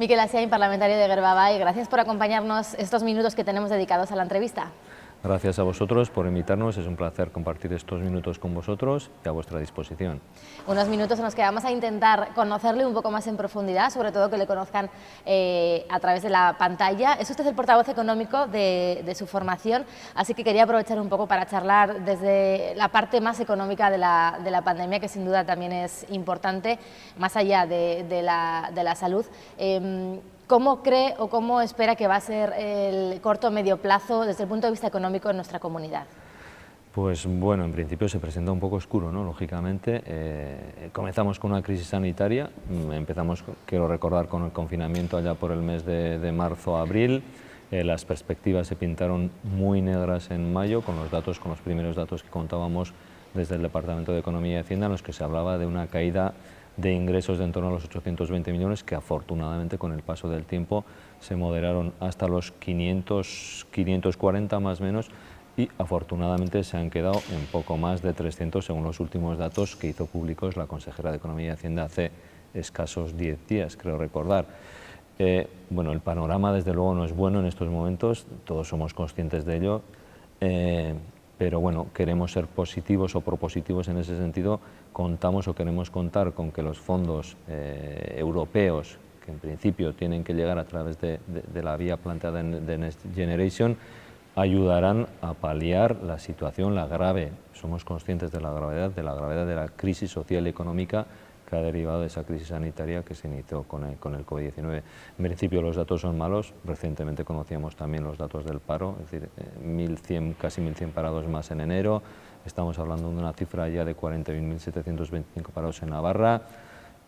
Miquel Asiain, parlamentario de Gerbabay, gracias por acompañarnos estos minutos que tenemos dedicados a la entrevista. Gracias a vosotros por invitarnos, es un placer compartir estos minutos con vosotros y a vuestra disposición. Unos minutos en los que vamos a intentar conocerle un poco más en profundidad, sobre todo que le conozcan a través de la pantalla. Es usted el portavoz económico de su formación, así que quería aprovechar un poco para charlar desde la parte más económica de la pandemia, que sin duda también es importante, más allá de la salud. ¿Cómo cree o cómo espera que va a ser el corto o medio plazo desde el punto de vista económico en nuestra comunidad? Pues bueno, en principio se presenta un poco oscuro, ¿no? Lógicamente. Comenzamos con una crisis sanitaria, empezamos, quiero recordar, con el confinamiento allá por el mes de marzo-abril. Las perspectivas se pintaron muy negras en mayo con los primeros datos que contábamos desde el Departamento de Economía y Hacienda, en los que se hablaba de una caída de ingresos de en torno a los 820 millones, que afortunadamente con el paso del tiempo se moderaron hasta los 540 más o menos, y afortunadamente se han quedado en poco más de 300 según los últimos datos que hizo públicos la consejera de Economía y Hacienda hace escasos 10 días, creo recordar. Bueno, el panorama desde luego no es bueno en estos momentos, todos somos conscientes de ello, pero bueno, queremos ser positivos o propositivos en ese sentido. Contamos o queremos contar con que los fondos europeos, que en principio tienen que llegar a través de la vía planteada de Next Generation, ayudarán a paliar la situación, la grave, somos conscientes de la gravedad de la crisis social y económica que ha derivado de esa crisis sanitaria que se inició con el COVID-19. En principio los datos son malos, recientemente conocíamos también los datos del paro, es decir, casi 1.100 parados más en enero, estamos hablando de una cifra ya de 41.725 parados en Navarra,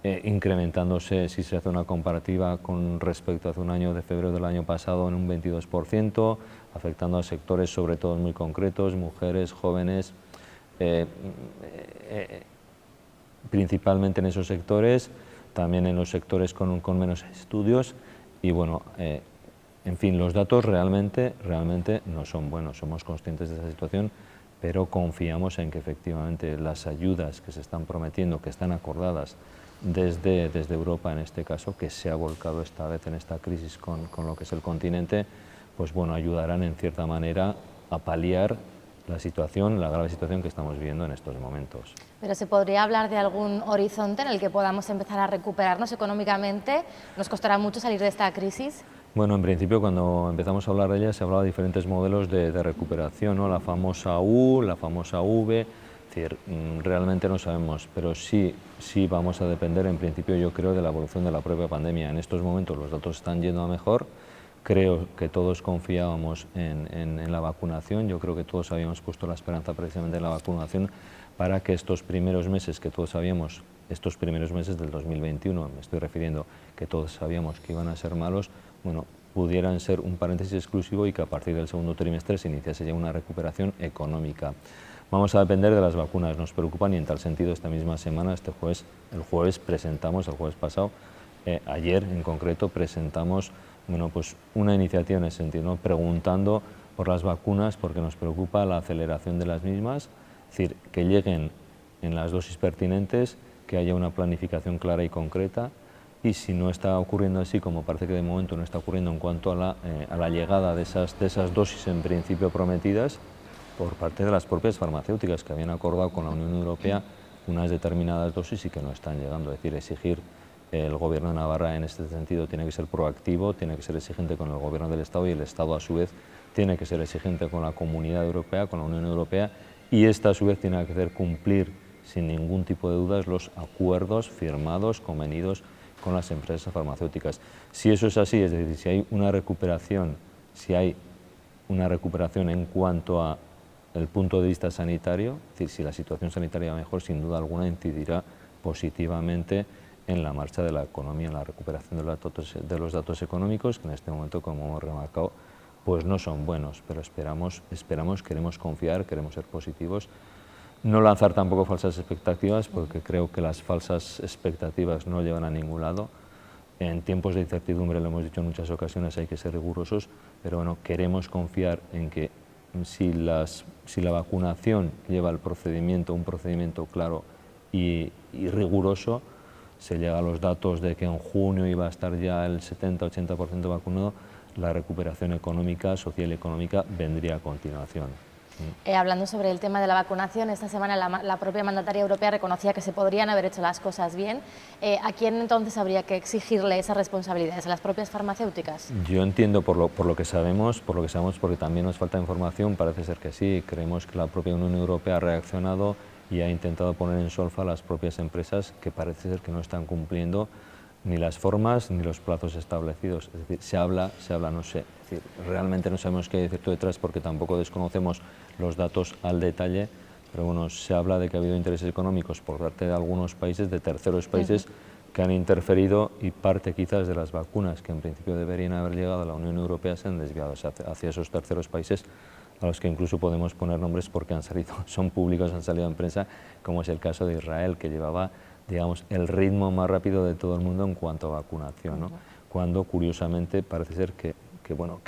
incrementándose, si se hace una comparativa con respecto a hace un año, de febrero del año pasado, en un 22%, afectando a sectores sobre todo muy concretos, mujeres, jóvenes, principalmente en esos sectores, también en los sectores con menos estudios, y bueno, en fin, los datos realmente no son buenos, somos conscientes de esa situación, pero confiamos en que efectivamente las ayudas que se están prometiendo, que están acordadas desde Europa en este caso, que se ha volcado esta vez en esta crisis con lo que es el continente, pues bueno, ayudarán en cierta manera a paliar la situación, la grave situación que estamos viviendo en estos momentos. Pero ¿se podría hablar de algún horizonte en el que podamos empezar a recuperarnos económicamente? ¿Nos costará mucho salir de esta crisis? Bueno, en principio cuando empezamos a hablar de ella se hablaba de diferentes modelos de recuperación, ¿no? La famosa U, la famosa V, es decir, realmente no sabemos, pero sí vamos a depender en principio, yo creo, de la evolución de la propia pandemia. En estos momentos los datos están yendo a mejor, creo que todos confiábamos en la vacunación, yo creo que todos habíamos puesto la esperanza precisamente en la vacunación para que estos primeros meses que todos sabíamos, estos primeros meses del 2021, me estoy refiriendo, que todos sabíamos que iban a ser malos, bueno, pudieran ser un paréntesis exclusivo y que a partir del segundo trimestre se iniciase ya una recuperación económica. Vamos a depender de las vacunas, nos preocupan, y en tal sentido esta misma semana, el jueves pasado, ayer en concreto presentamos, bueno, pues una iniciativa en ese sentido, ¿no? Preguntando por las vacunas porque nos preocupa la aceleración de las mismas, es decir, que lleguen en las dosis pertinentes, que haya una planificación clara y concreta, y si no está ocurriendo así, como parece que de momento no está ocurriendo en cuanto a la llegada de esas dosis en principio prometidas por parte de las propias farmacéuticas, que habían acordado con la Unión Europea unas determinadas dosis y que no están llegando, es decir, exigir. El Gobierno de Navarra en este sentido tiene que ser proactivo, tiene que ser exigente con el Gobierno del Estado, y el Estado a su vez tiene que ser exigente con la Comunidad Europea, con la Unión Europea, y esta a su vez tiene que hacer cumplir sin ningún tipo de dudas los acuerdos firmados, convenidos con las empresas farmacéuticas. Si eso es así, es decir, si hay una recuperación en cuanto a el punto de vista sanitario, es decir, si la situación sanitaria va mejor, sin duda alguna incidirá positivamente en la marcha de la economía, en la recuperación de los datos económicos, que en este momento, como hemos remarcado, pues no son buenos, pero esperamos, queremos confiar, queremos ser positivos. No lanzar tampoco falsas expectativas, porque creo que las falsas expectativas no llevan a ningún lado. En tiempos de incertidumbre, lo hemos dicho en muchas ocasiones, hay que ser rigurosos, pero bueno, queremos confiar en que si la vacunación lleva un procedimiento claro y riguroso, se llega a los datos de que en junio iba a estar ya el 70-80% vacunado, la recuperación económica, social y económica vendría a continuación. Hablando sobre el tema de la vacunación, esta semana la propia mandataria europea reconocía que se podrían haber hecho las cosas bien. ¿A quién entonces habría que exigirle esas responsabilidades? ¿A las propias farmacéuticas? Yo entiendo por lo que sabemos, porque también nos falta información, parece ser que sí. Creemos que la propia Unión Europea ha reaccionado y ha intentado poner en solfa a las propias empresas que parece ser que no están cumpliendo ni las formas ni los plazos establecidos. Es decir, se habla, no sé. Es decir, realmente no sabemos qué hay cierto detrás porque tampoco desconocemos los datos al detalle, pero bueno, se habla de que ha habido intereses económicos por parte de algunos países, de terceros países, que han interferido y parte quizás de las vacunas que en principio deberían haber llegado a la Unión Europea se han desviado hacia esos terceros países, a los que incluso podemos poner nombres porque han salido, son públicos, han salido en prensa, como es el caso de Israel, que llevaba, digamos, el ritmo más rápido de todo el mundo en cuanto a vacunación, ¿no? Cuando curiosamente parece ser que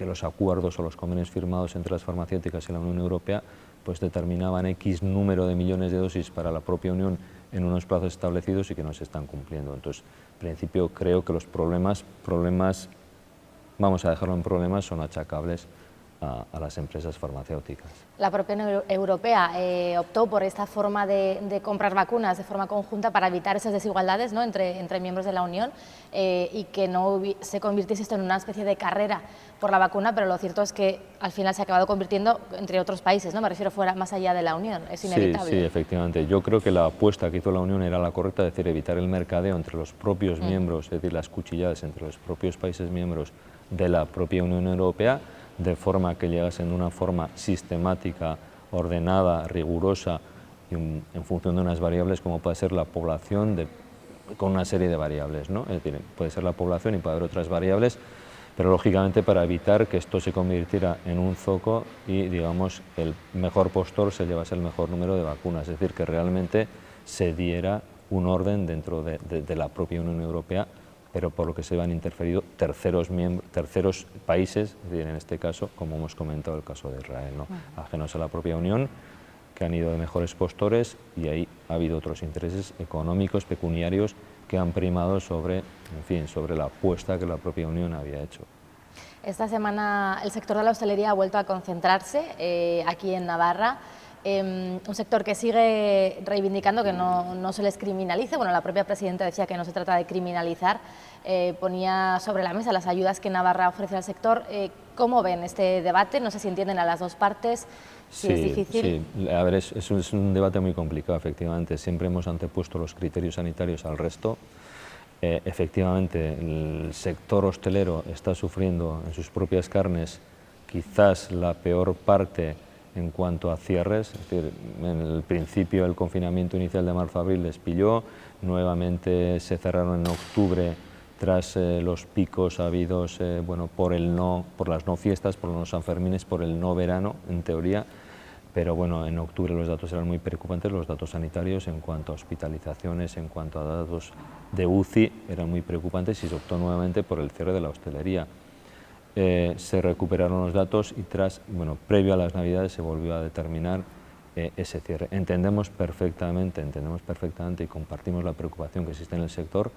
los acuerdos o los convenios firmados entre las farmacéuticas y la Unión Europea pues determinaban X número de millones de dosis para la propia Unión en unos plazos establecidos y que no se están cumpliendo. Entonces, en principio creo que los problemas, vamos a dejarlo en problemas, son achacables a las empresas farmacéuticas. La propia Unión Europea optó por esta forma de comprar vacunas de forma conjunta para evitar esas desigualdades, ¿no?, entre miembros de la Unión y que no se convirtiese esto en una especie de carrera por la vacuna, pero lo cierto es que al final se ha acabado convirtiendo entre otros países, ¿no? Me refiero fuera, más allá de la Unión, es inevitable. Sí, efectivamente. Yo creo que la apuesta que hizo la Unión era la correcta, es decir, evitar el mercadeo entre los propios miembros, es decir, las cuchilladas entre los propios países miembros de la propia Unión Europea, de forma que llegasen de una forma sistemática, ordenada, rigurosa, y en función de unas variables como puede ser la población, con una serie de variables, ¿no? Es decir, puede ser la población y puede haber otras variables, pero lógicamente para evitar que esto se convirtiera en un zoco y, digamos, el mejor postor se llevase el mejor número de vacunas, es decir, que realmente se diera un orden dentro de la propia Unión Europea, pero por lo que se van interferido terceros países, es decir, en este caso, como hemos comentado, el caso de Israel, ¿no? Ajenos a la propia Unión, que han ido de mejores postores, y ahí ha habido otros intereses económicos, pecuniarios, que han primado sobre, en fin, sobre la apuesta que la propia Unión había hecho. Esta semana el sector de la hostelería ha vuelto a concentrarse aquí en Navarra. Un sector que sigue reivindicando que no se les criminalice. Bueno, la propia presidenta decía que no se trata de criminalizar, ponía sobre la mesa las ayudas que Navarra ofrece al sector. ¿Cómo ven este debate? No sé si entienden a las dos partes, si es difícil. Sí, a ver, es un debate muy complicado, efectivamente. Siempre hemos antepuesto los criterios sanitarios al resto. Efectivamente, el sector hostelero está sufriendo en sus propias carnes quizás la peor parte en cuanto a cierres, es decir, en el principio el confinamiento inicial de marzo-abril les pilló, nuevamente se cerraron en octubre tras los picos habidos por las no fiestas, por los Sanfermines, por el no verano, en teoría, pero bueno, en octubre los datos eran muy preocupantes, los datos sanitarios en cuanto a hospitalizaciones, en cuanto a datos de UCI, eran muy preocupantes y se optó nuevamente por el cierre de la hostelería. Se recuperaron los datos y previo a las Navidades se volvió a determinar ese cierre. Entendemos perfectamente y compartimos la preocupación que existe en el sector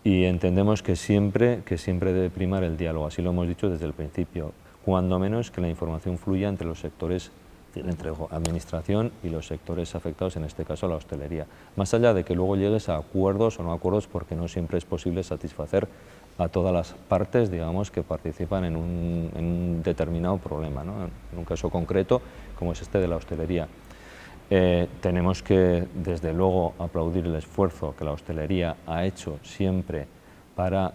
y entendemos que siempre debe primar el diálogo, así lo hemos dicho desde el principio, cuando menos que la información fluya entre los sectores, entre administración y los sectores afectados, en este caso la hostelería, más allá de que luego llegues a acuerdos o no acuerdos, porque no siempre es posible satisfacer a todas las partes, digamos, que participan en un determinado problema, ¿no? En un caso concreto, como es este de la hostelería. Tenemos que, desde luego, aplaudir el esfuerzo que la hostelería ha hecho siempre para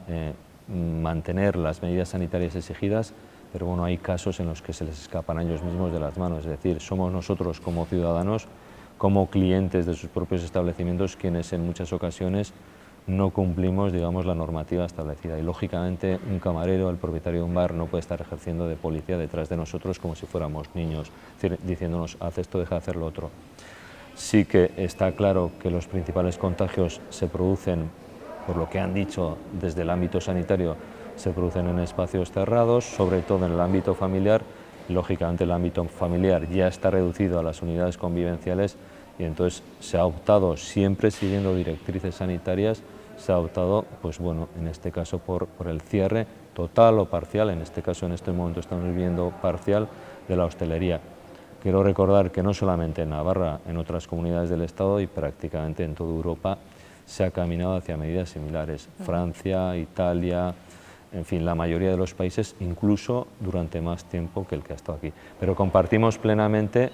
mantener las medidas sanitarias exigidas, pero bueno, hay casos en los que se les escapan a ellos mismos de las manos, es decir, somos nosotros como ciudadanos, como clientes de sus propios establecimientos, quienes en muchas ocasiones no cumplimos, digamos, la normativa establecida y lógicamente un camarero, el propietario de un bar, no puede estar ejerciendo de policía detrás de nosotros como si fuéramos niños, es decir, diciéndonos haz esto, deja de hacer lo otro. Sí que está claro que los principales contagios se producen, por lo que han dicho desde el ámbito sanitario, se producen en espacios cerrados, sobre todo en el ámbito familiar. Lógicamente el ámbito familiar ya está reducido a las unidades convivenciales y entonces se ha optado, siempre siguiendo directrices sanitarias, se ha optado, pues bueno, en este caso por el cierre total o parcial, en este caso en este momento estamos viviendo parcial, de la hostelería. Quiero recordar que no solamente en Navarra, en otras comunidades del Estado y prácticamente en toda Europa se ha caminado hacia medidas similares. Francia, Italia, en fin, la mayoría de los países, incluso durante más tiempo que el que ha estado aquí. Pero compartimos plenamente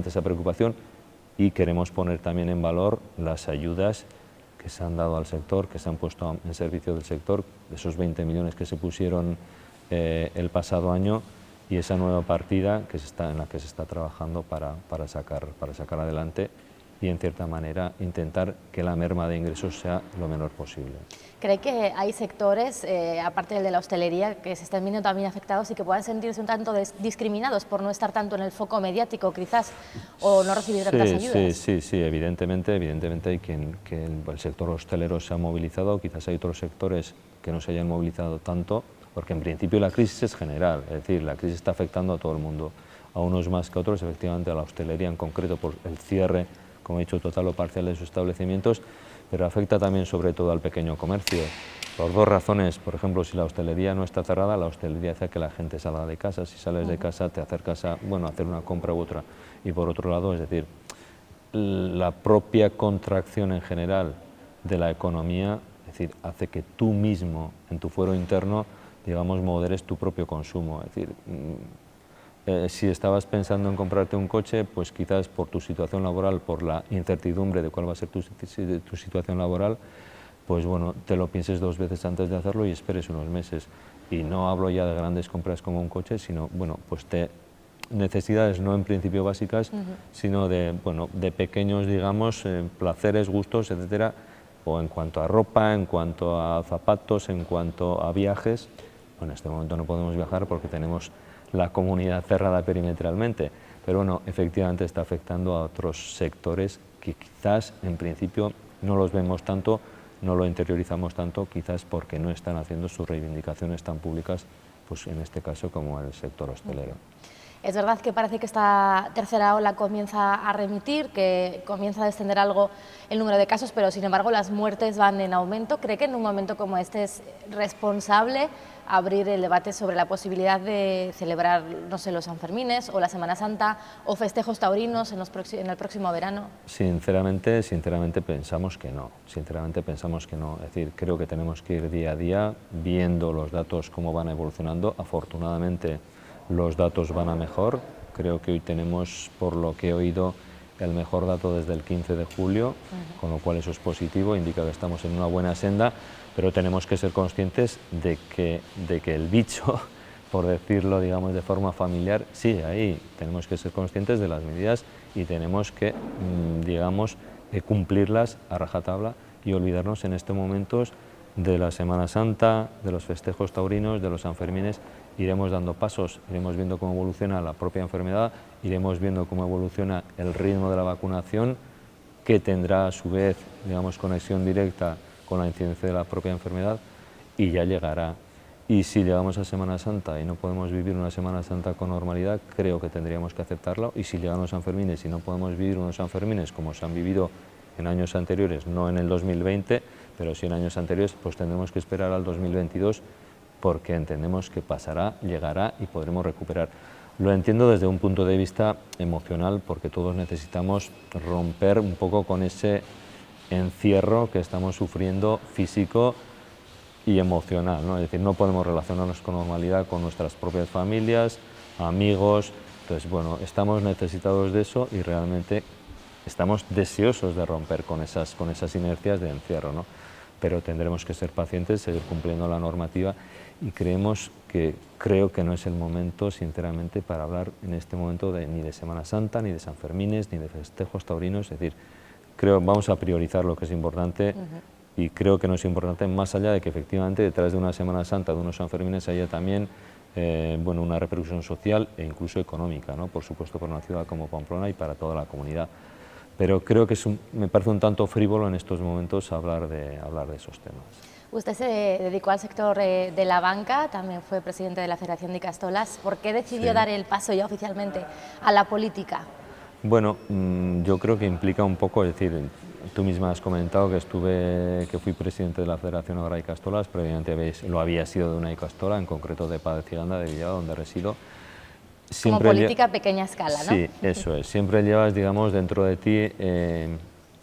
esa preocupación y queremos poner también en valor las ayudas que se han dado al sector, que se han puesto en servicio del sector, esos 20 millones que se pusieron el pasado año y esa nueva partida en la que se está trabajando para sacar adelante y, en cierta manera, intentar que la merma de ingresos sea lo menor posible. ¿Cree que hay sectores, aparte del de la hostelería, que se estén viendo también afectados y que puedan sentirse un tanto discriminados por no estar tanto en el foco mediático, quizás, o no recibir tantas ayudas? Sí, evidentemente hay que el sector hostelero se ha movilizado, quizás hay otros sectores que no se hayan movilizado tanto, porque en principio la crisis es general, es decir, la crisis está afectando a todo el mundo, a unos más que a otros, efectivamente a la hostelería en concreto por el cierre, como he dicho, total o parcial de sus establecimientos, pero afecta también sobre todo al pequeño comercio, por dos razones. Por ejemplo, si la hostelería no está cerrada, la hostelería hace que la gente salga de casa, si sales de casa te acercas a hacer una compra u otra, y por otro lado, es decir, la propia contracción en general de la economía, es decir, hace que tú mismo en tu fuero interno, digamos, moderes tu propio consumo, es decir, si estabas pensando en comprarte un coche, pues quizás por tu situación laboral, por la incertidumbre de cuál va a ser tu situación laboral, pues bueno, te lo pienses dos veces antes de hacerlo y esperes unos meses. Y no hablo ya de grandes compras como un coche, sino, bueno, pues necesidades no en principio básicas, sino de pequeños, digamos, placeres, gustos, etcétera, o en cuanto a ropa, en cuanto a zapatos, en cuanto a viajes. Bueno, en este momento no podemos viajar porque tenemos la comunidad cerrada perimetralmente, pero bueno, efectivamente está afectando a otros sectores que quizás en principio no los vemos tanto, no lo interiorizamos tanto, quizás porque no están haciendo sus reivindicaciones tan públicas, pues en este caso como el sector hostelero. Es verdad que parece que esta tercera ola comienza a remitir, que comienza a descender algo el número de casos, pero sin embargo las muertes van en aumento. ¿Cree que en un momento como este es responsable abrir el debate sobre la posibilidad de celebrar, no sé, los Sanfermines o la Semana Santa o festejos taurinos en el próximo verano? Sinceramente pensamos que no. Es decir, creo que tenemos que ir día a día viendo los datos cómo van evolucionando. Afortunadamente, los datos van a mejor, creo que hoy tenemos, por lo que he oído, el mejor dato desde el 15 de julio, con lo cual eso es positivo, indica que estamos en una buena senda, pero tenemos que ser conscientes de que el bicho, por decirlo, digamos, de forma familiar, sigue ahí. Tenemos que ser conscientes de las medidas y tenemos que, digamos, cumplirlas a rajatabla y olvidarnos en estos momentos de la Semana Santa, de los festejos taurinos, de los Sanfermines. Iremos dando pasos, iremos viendo cómo evoluciona la propia enfermedad, iremos viendo cómo evoluciona el ritmo de la vacunación, que tendrá a su vez, digamos, conexión directa con la incidencia de la propia enfermedad, y ya llegará. Y si llegamos a Semana Santa y no podemos vivir una Semana Santa con normalidad, creo que tendríamos que aceptarlo, y si llegan los Sanfermines y no podemos vivir unos Sanfermines como se han vivido en años anteriores, no en el 2020, pero sí en años anteriores, pues tendremos que esperar al 2022, porque entendemos que pasará, llegará y podremos recuperar. Lo entiendo desde un punto de vista emocional, porque todos necesitamos romper un poco con ese encierro que estamos sufriendo físico y emocional, ¿no? Es decir, no podemos relacionarnos con normalidad con nuestras propias familias, amigos. Entonces, bueno, estamos necesitados de eso y realmente estamos deseosos de romper con esas inercias de encierro, ¿no? Pero tendremos que ser pacientes, seguir cumpliendo la normativa, y creo que no es el momento, sinceramente, para hablar en este momento ni de Semana Santa, ni de Sanfermines, ni de festejos taurinos. Es decir, vamos a priorizar lo que es importante, y creo que no es importante, más allá de que efectivamente detrás de una Semana Santa, de unos Sanfermines, haya también una repercusión social e incluso económica, ¿no? Por supuesto, para una ciudad como Pamplona y para toda la comunidad. Pero creo que me parece un tanto frívolo en estos momentos hablar de esos temas. Usted se dedicó al sector de la banca, también fue presidente de la Federación de Icastolas. ¿Por qué decidió dar el paso ya oficialmente a la política? Bueno, yo creo que implica un poco, es decir, tú misma has comentado que fui presidente de la Federación Agra y Castolas, previamente lo había sido de una Icastola, en concreto de Paz de Ciganda, de Villada, donde resido. Como política a pequeña escala, ¿no? Sí, eso es. Siempre llevas, digamos, dentro de ti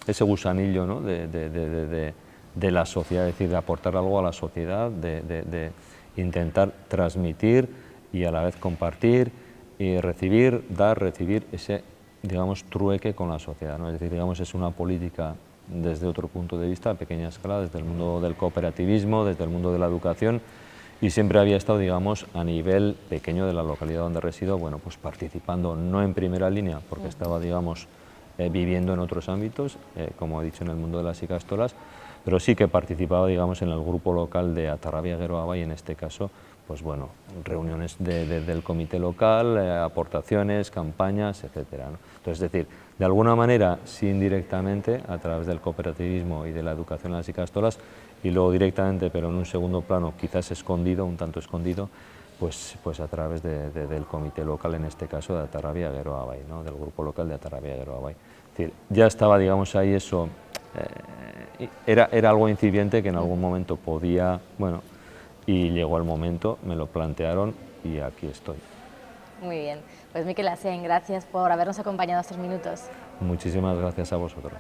ese gusanillo, ¿no? de la sociedad, es decir, de aportar algo a la sociedad, de intentar transmitir y a la vez compartir y recibir, recibir ese, digamos, trueque con la sociedad, ¿no? Es decir, digamos, es una política desde otro punto de vista, a pequeña escala, desde el mundo del cooperativismo, desde el mundo de la educación, y siempre había estado, digamos, a nivel pequeño de la localidad donde resido, bueno, pues participando, no en primera línea, porque estaba, digamos, viviendo en otros ámbitos, como he dicho, en el mundo de las icastolas, pero sí que participaba, digamos, en el grupo local de Atarrabia Geroa y en este caso, pues bueno, reuniones del comité local, aportaciones, campañas, etcétera, ¿no? Entonces, es decir, de alguna manera, sí indirectamente, a través del cooperativismo y de la educación en las icastolas, y luego directamente, pero en un segundo plano, quizás escondido, un tanto escondido, pues a través del comité local, en este caso de Atarrabia Geroa, ¿no? Del grupo local de Atarrabia Geroa. Es decir, ya estaba, digamos, ahí eso, era algo incipiente que en algún momento podía, bueno, y llegó el momento, me lo plantearon y aquí estoy. Muy bien, pues Miquel Asén, gracias por habernos acompañado estos minutos. Muchísimas gracias a vosotros.